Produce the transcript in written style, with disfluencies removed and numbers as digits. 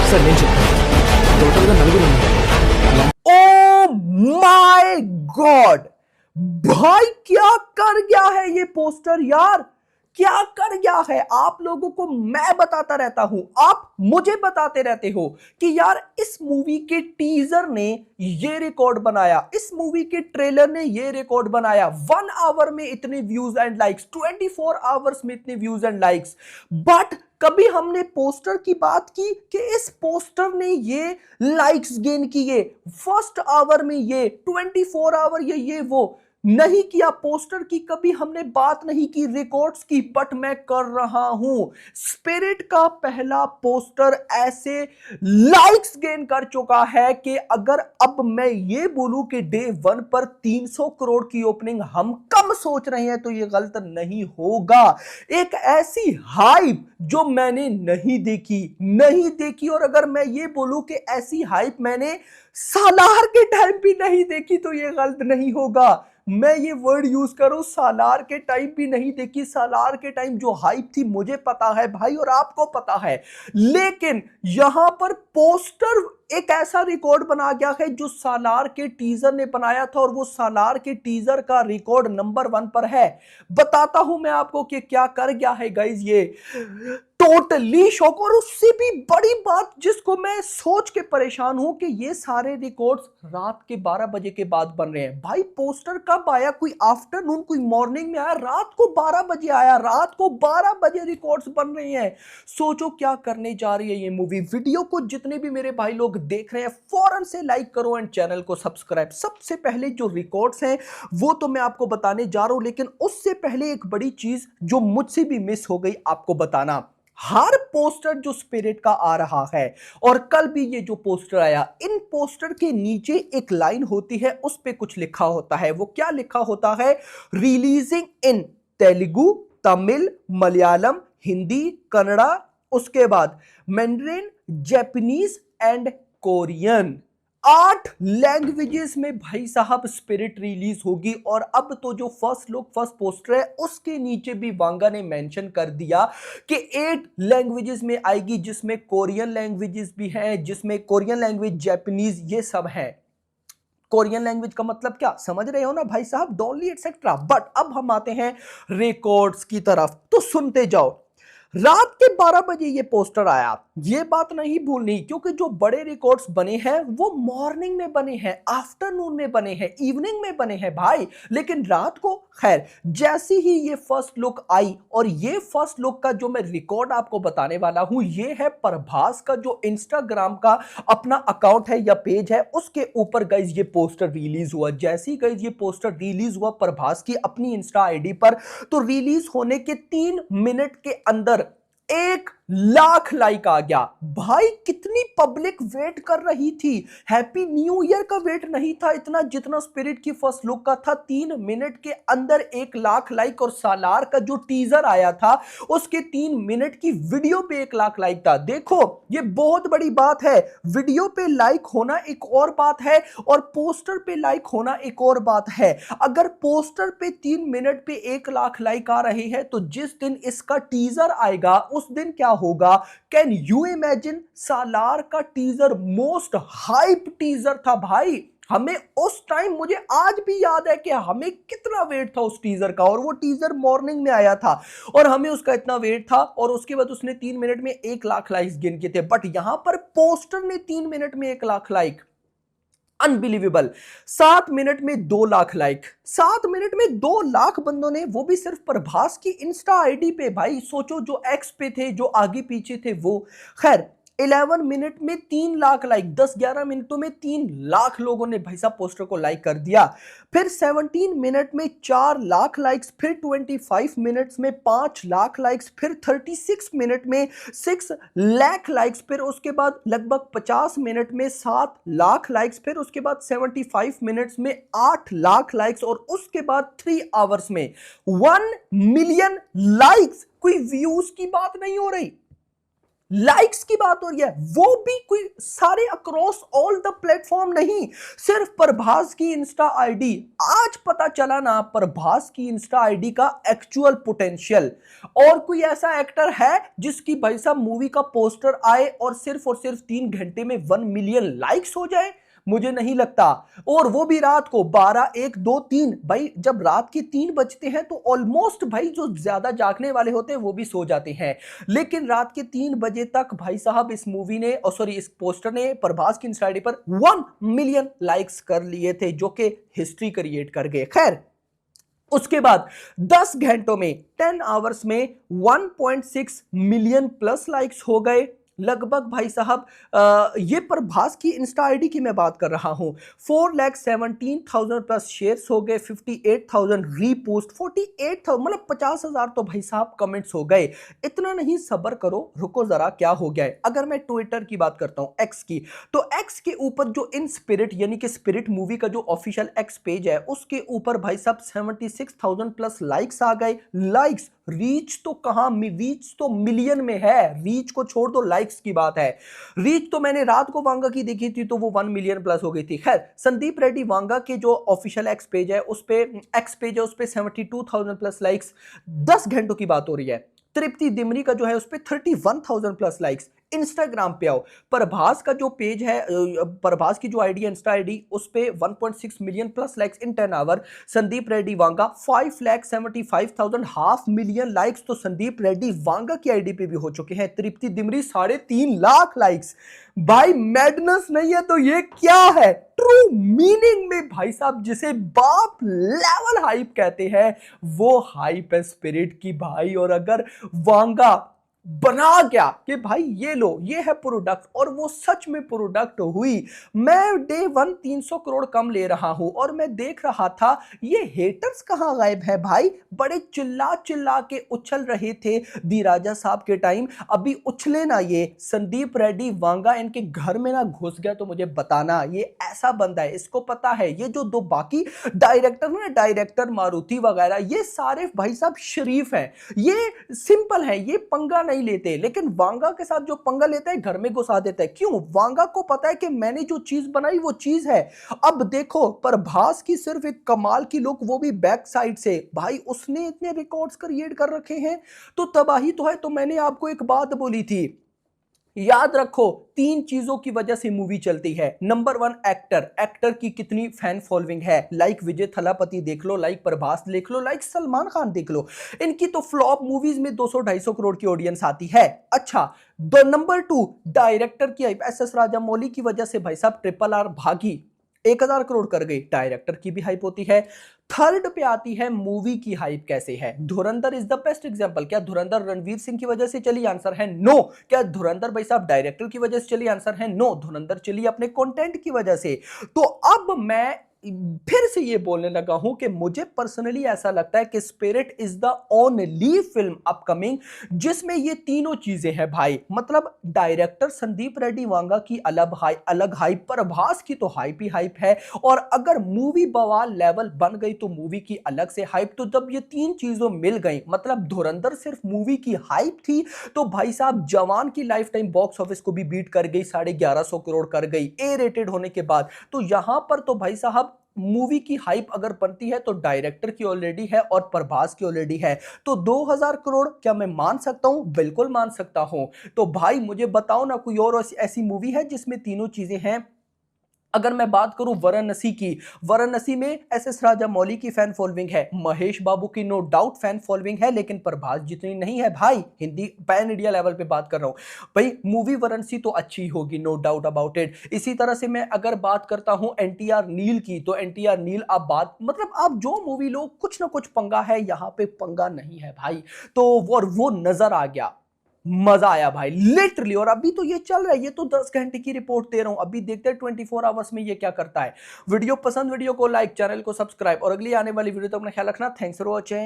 Sir నేను చెప్తాను. టోటల్గా నలుగురు ఉన్నారు. ओ माय गॉड, भाई क्या कर गया है ये पोस्टर यार, क्या कर गया है। आप लोगों को मैं बताता रहता हूं, आप मुझे बताते रहते हो कि यार इस मूवी के टीजर ने ये रिकॉर्ड बनाया, इस मूवी के ट्रेलर ने ये रिकॉर्ड बनाया। 1 आवर में इतने व्यूज एंड लाइक्स, 24 आवर्स में इतने व्यूज एंड लाइक्स। बट कभी हमने पोस्टर की बात की कि इस पोस्टर ने ये लाइक्स गेन किए, फर्स्ट आवर में ये 24 आवर ये वो नहीं किया। पोस्टर की कभी हमने बात नहीं की, रिकॉर्ड्स की, बट मैं कर रहा हूं। स्पिरिट का पहला पोस्टर ऐसे लाइक्स गेन कर चुका है कि अगर अब मैं ये बोलूं कि डे 1 पर 300 करोड़ की ओपनिंग हम कम सोच रहे हैं तो ये गलत नहीं होगा। एक ऐसी हाइप जो मैंने नहीं देखी, और अगर मैं ये बोलूं कि ऐसी हाइप मैंने सालार के टाइम भी नहीं देखी तो ये गलत नहीं होगा। मैं ये वर्ड यूज करूं, सालार के टाइम भी नहीं देखी। सालार के टाइम जो हाइप थी मुझे पता है भाई और आपको पता है, लेकिन यहां पर पोस्टर एक ऐसा रिकॉर्ड बना गया है जो सालार के टीजर ने बनाया था, और वो सालार के टीजर का रिकॉर्ड नंबर 1 पर है। बताता हूं मैं आपको कि क्या कर गया है गाइज, ये टोटली शॉक। और उससे भी बड़ी बात जिसको मैं सोच के परेशान हूं कि ये सारे रिकॉर्ड्स रात के 12 बजे के बाद बन रहे हैं। भाई पोस्टर कब आया, कोई आफ्टरनून कोई मॉर्निंग में आया, रात को 12 बजे आया, रात को 12 बजे रिकॉर्ड्स बन रहे हैं। सोचो क्या करने जा रही है ये मूवी। वीडियो को जितने भी मेरे भाई लोग देख रहे हैं फौरन से लाइक करो एंड चैनल को सब्सक्राइब। सबसे पहले जो रिकॉर्ड्स हैं वो तो मैं आपको बताने जा रहा हूं, लेकिन उससे पहले एक बड़ी चीज जो मुझसे भी मिस हो गई आपको बताना। हर पोस्टर जो स्पिरिट का आ रहा है और कल भी ये जो पोस्टर आया, इन पोस्टर के नीचे एक लाइन होती है, उस पे कुछ लिखा होता है। वो क्या लिखा होता है? रिलीजिंग इन तेलुगु, तमिल, मलयालम, हिंदी, कन्नड़ा, उसके बाद mandarin, Japanese and Korean. 8 languages में भाई साहब स्पिरिट रिलीज होगी। और अब तो जो फर्स्ट लुक फर्स्ट पोस्टर है उसके नीचे भी वांगा ने मेंशन कर दिया कि 8 लैंग्वेजेस में आएगी, जिसमें कोरियन लैंग्वेजेस भी हैं, जिसमें कोरियन लैंग्वेज, जापानीज, ये सब है। कोरियन लैंग्वेज का मतलब क्या समझ रहे हो ना भाई साहब, डोनली एटसेट्रा। बट अब हम आते हैं रिकॉर्ड्स की तरफ, तो सुनते जाओ। रात के 12 बजे ये पोस्टर आया, ये बात नहीं भूलनी, क्योंकि जो बड़े रिकॉर्ड्स बने हैं वो मॉर्निंग में बने हैं, आफ्टरनून में बने हैं, इवनिंग में बने हैं भाई, लेकिन रात को। खैर, जैसी ही ये फर्स्ट लुक आई, और ये फर्स्ट लुक का जो मैं रिकॉर्ड आपको बताने वाला हूं, ये है प्रभास का जो इंस्टाग्राम का अपना अकाउंट है या पेज है, उसके ऊपर गाइज ये पोस्टर रिलीज हुआ। जैसे ही गाइज ये पोस्टर रिलीज हुआ प्रभास की अपनी इंस्टा आईडी पर, तो रिलीज होने के 3 मिनट के अंदर 1 लाख लाइक आ गया। भाई कितनी पब्लिक वेट कर रही थी, हैप्पी न्यू ईयर का वेट नहीं था इतना जितना स्पिरिट की फर्स्ट लुक का था। 3 मिनट के अंदर 1 लाख लाइक, और सालार का जो टीजर आया था उसके 3 मिनट की वीडियो पे 1 लाख लाइक था। देखो ये बहुत बड़ी बात है, वीडियो पे लाइक होना एक और बात है और पोस्टर पे लाइक होना एक और बात है। अगर पोस्टर पे 3 मिनट पे 1 लाख लाइक आ रहे हैं, तो जिस दिन इसका टीजर आएगा उस दिन क्या होगा? Can you imagine? सालार का टीजर मोस्ट हाइप टीजर था भाई। हमें उस टाइम, मुझे आज भी याद है कि हमें कितना वेट था उस टीजर का, और वो टीजर मॉर्निंग में आया था और हमें उसका इतना वेट था, और उसके बाद उसने 3 मिनट में 1 लाख लाइक्स गिन किए थे। बट यहां पर पोस्टर ने 3 मिनट में 1 लाख लाइक, अनबिलीवेबल। 7 मिनट में 2 लाख लाइक, 7 मिनट में 2 लाख बंदों ने, वो भी सिर्फ प्रभास की इंस्टा आईडी पे। भाई सोचो जो एक्स पे थे, जो आगे पीछे थे वो। खैर 11 मिनट में 3 लाख लाइक, 10-11 मिनटों में 3 लाख लोगों ने भाई साहब पोस्टर को लाइक कर दिया। फिर 17 मिनट में 4 लाख लाइक्स, फिर 25 मिनट्स में 5 लाख लाइक्स, फिर 36 मिनट में 6 लाख लाइक्स, फिर उसके बाद लगभग 50 मिनट में 7 लाख लाइक्स, फिर उसके बाद 75 मिनट्स में 8 लाख लाइक्स, और उसके बाद 3 आवर्स में 1 मिलियन लाइक्स। कोई व्यूज की बात नहीं हो रही, लाइक्स की बात हो रही है, वो भी कोई सारे अक्रॉस ऑल द प्लेटफॉर्म नहीं, सिर्फ प्रभास की इंस्टा आईडी। आज पता चला ना प्रभास की इंस्टा आईडी का एक्चुअल पोटेंशियल। और कोई ऐसा एक्टर है जिसकी भाई साहब मूवी का पोस्टर आए और सिर्फ 3 घंटे में 1 मिलियन लाइक्स हो जाए? मुझे नहीं लगता। और वो भी रात को 12, 1, 2, 3। भाई जब रात के 3 बजते हैं तो ऑलमोस्ट भाई जो ज्यादा जागने वाले होते हैं वो भी सो जाते हैं। लेकिन रात के 3 बजे तक भाई साहब इस मूवी ने इस पोस्टर ने प्रभास की इंस्टा आईडी पर 1 मिलियन लाइक्स कर लिए थे, जो कि हिस्ट्री क्रिएट कर गए। खैर, उसके बाद 10 घंटों में 10 आवर्स में 1.6 मिलियन प्लस लाइक्स हो गए लगभग। भाई साहब ये प्रभास की इंस्टा आईडी की मैं बात कर रहा हूं। 4,17,000 प्लस शेयर्स हो गए, 58,000 रीपोस्ट, 48,000 मतलब 50,000 तो भाई साहब कमेंट्स हो गए। इतना नहीं, सब्र करो, रुको जरा, क्या हो गया है। अगर मैं ट्विटर की बात करता हूं, एक्स की, तो एक्स के ऊपर जो इन स्पिरिट यानी कि स्पिरिट मूवी का जो ऑफिशियल एक्स पेज है उसके ऊपर भाई साहब 76,000 प्लस लाइक्स आ गए। लाइक्स, रीच तो कहां, रीच तो मिलियन में है, रीच को छोड़ दो, लाइक्स की बात है। रीच तो मैंने रात को वांगा की देखी थी तो वो 1 मिलियन प्लस हो गई थी। खैर, संदीप रेड्डी वांगा के जो ऑफिशियल एक्स पेज है उस पे 72,000 प्लस लाइक्स 10 घंटों की बात हो रही है। तृप्ति दिमरी का जो है उस पे 31,000 प्लस लाइक्स। इंस्टाग्राम पे आओ, प्रभास का जो पेज है, प्रभास की जो आईडी है इंस्टा आईडी, उस पे 1.6 million plus likes in 10 hour. Sandeep Reddy Vanga 5,75,000, half million likes तो संदीप रेड्डी वांगा की आईडी पे भी हो चुके हैं। तृप्ति दिमरी 3.5 लाख लाइक्स। भाई मैडनेस नहीं है तो ये क्या है? ट्रू मीनिंग में भाई साहब जिसे बाप लेवल हाइप कहते हैं वो हाइप है स्पिरिट की भाई। और अगर वांगा बना क्या कि भाई ये लो, ये है प्रोडक्ट, और वो सच में प्रोडक्ट हुई। मैं डे 1 300 करोड़ कम ले रहा हूं और मैं देख रहा था ये हेटर्स कहां गायब है भाई। बड़े चिल्ला चिल्ला के उछल रहे थे दी राजा साहब के टाइम, अभी उछले ना ये संदीप रेड्डी वांगा इनके घर में ना घुस गया तो मुझे बताना। ये ऐसा बंदा है, इसको पता है। ये जो दो बाकी डायरेक्टर ना, डायरेक्टर मारुति वगैरह, ये सारे भाई साहब शरीफ हैं, ये सिंपल है, ये पंगा नहीं लेते। लेकिन वांगा के साथ जो पंगा लेता है घर में घुसा देता है। क्यों? वांगा को पता है कि मैंने जो चीज बनाई वो चीज है। अब देखो प्रभास की सिर्फ एक कमाल की लुक, वो भी बैक साइड से, भाई उसने इतने रिकॉर्ड्स क्रिएट कर रखे हैं तो तबाही तो है। तो मैंने आपको एक बात बोली थी, याद रखो 3 चीजों की वजह से मूवी चलती है। नंबर 1 एक्टर की कितनी फैन फॉलोइंग है। लाइक विजय थलापति देख लो, लाइक प्रभास देख लो, लाइक सलमान खान देख लो। इनकी तो फ्लॉप मूवीज में 200-250 करोड़ की ऑडियंस आती है। अच्छा, नंबर 2 डायरेक्टर की हाइप। एस एस राजामौली की वजह से भाई साहब RRR भागी 1,000 करोड़ कर गई, डायरेक्टर की भी हाइप होती है। थर्ड पे आती है मूवी की हाइप कैसे है। धुरंधर इज द बेस्ट एग्जांपल। क्या धुरंधर रणवीर सिंह की वजह से चली? आंसर है नो। क्या धुरंधर भाई साहब डायरेक्टर की वजह से चली? आंसर है नो। धुरंधर चली अपने कंटेंट की वजह से। तो अब मैं फिर से ये बोलने लगा हूं कि मुझे पर्सनली ऐसा लगता है कि spirit is the only film upcoming जिसमें ये तीनों चीजें हैं भाई। मतलब डायरेक्टर संदीप रेड्डी वांगा की अलग हाइप, प्रभास की तो हाइप ही हाइप है, और अगर मूवी बवाल लेवल बन गई तो मूवी की अलग से हाइप। तो जब ये 3 चीजों मिल गई, मतलब धुरंधर सिर्फ मूवी की हाइप थी तो भाई साहब जवान की लाइफ टाइम बॉक्स ऑफिस को भी बीट कर गई, 1150 करोड़ कर गई ए रेटेड होने के बाद। तो यहां पर तो भाई साहब मूवी की हाइप अगर बनती है तो डायरेक्टर की ऑलरेडी है और प्रभास की ऑलरेडी है। तो 2,000 करोड़ क्या मैं मान सकता हूं? बिल्कुल मान सकता हूं। तो भाई मुझे बताओ ना कोई और ऐसी मूवी है जिसमें तीनों चीजें हैं। अगर मैं बात करूं वाराणसी की, वाराणसी में एस राजामौली की फैन फॉलोइंग है, महेश बाबू की नो डाउट फैन फॉलोइंग है, लेकिन प्रभास जितनी नहीं है भाई। हिंदी पैन इंडिया लेवल पे बात कर रहा हूं भाई। मूवी वाराणसी तो अच्छी होगी, नो डाउट अबाउट इट। इसी तरह से मैं अगर बात करता हूं NTR नील की, तो NTR नील आप बात, मतलब आप जो मूवी लो कुछ ना कुछ पंगा है, यहां पे पंगा नहीं है भाई। तो वो नजर आ गया, मजा आया भाई लिटरली। और अभी तो ये चल रहा है, ये तो 10 घंटे की रिपोर्ट दे रहा हूं, अभी देखते हैं 24 आवर्स में ये क्या करता है। वीडियो पसंद, वीडियो को लाइक, चैनल को सब्सक्राइब, और अगली आने वाली वीडियो तक अपना ख्याल रखना। Thanks for watching.